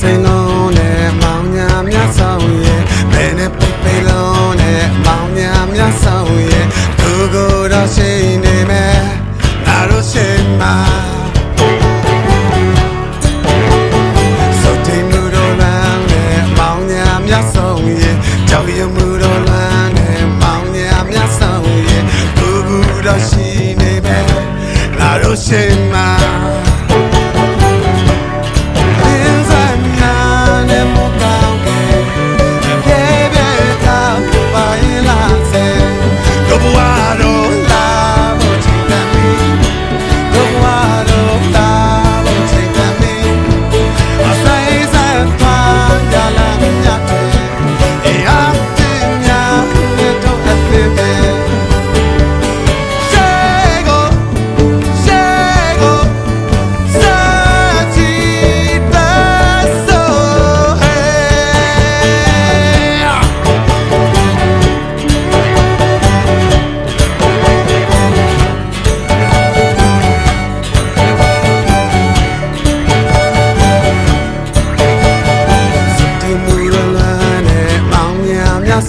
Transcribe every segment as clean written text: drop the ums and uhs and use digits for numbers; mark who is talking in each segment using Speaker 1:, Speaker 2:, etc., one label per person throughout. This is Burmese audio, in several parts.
Speaker 1: စိန်လုံးနဲ့မောင်ညာမြတ်ဆောင်ရဲ့ဘယ်နဲ့ပိတ်ပိတ်လုံးနဲ့မောင်ညာမြတ်ဆောင်ရဲ့သူကိုယ်တော်ရှိနေမယ်ငါတို့ရှိမှာကြောက်ရွံ့မှုတော်လမ်းနဲ့မောင်ညာမြတ်ဆောင်ရဲ့ဘူဘူတော်ရှိနေမယ်ငါတို့ရှိမှာ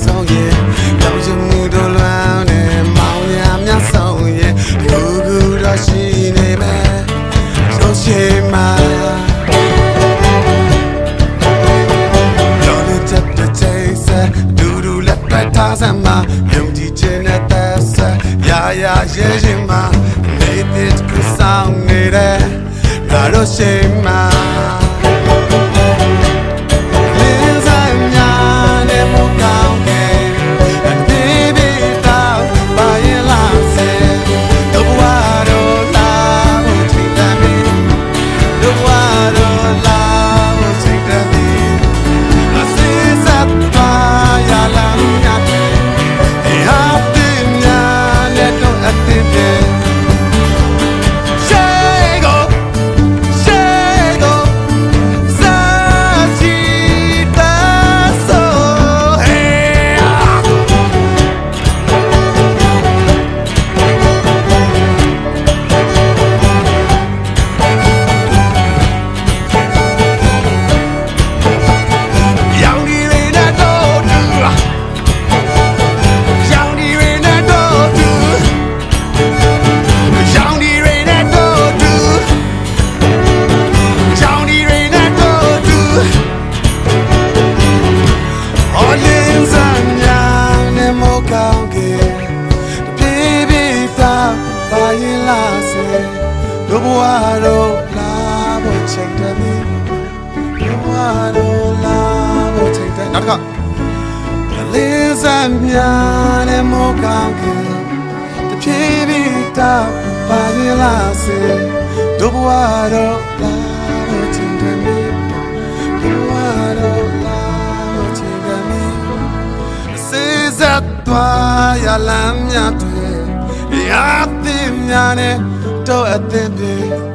Speaker 1: ဆောင်ရဲ့ကြောက်ရွံ့မှုတော်လွမ်းနဲ့မောင်ညာမြတ်ဆောင်ရဲ့ဘူဘူတော်ရှိနေမယ်ဆိုရှိမှာလောလေးချက်တဲ့ချိန်စဒူဒူလက်ပတ်ထားစမ်းမှာယုံကြည်ခြင်းနဲ့သက်ဆက်ရာရာရဲရင်မှာနေတဲ့ကူဆောင်နေတဲ့ငါတို့ရှိမှာတို့ဘဝတော့လာဖို့ချိန်တယ်မင်းတို့ဘဝတော့လာဖို့ချိန်တယ်နောက်တစ်ခါလေးစမ်းများနဲ့မောကောင်းကတပြေးပြီးတော့ပါရင်လာစေတို့ဘဝတော့လာဖို့ချိန်တယ်မင်းတို့ဘဝတော့လာဖို့ချိန်တယ်မင်းစေစပ်သွားရလမ်းများတွေရာသီများနဲ့တော့အသင်ပြေ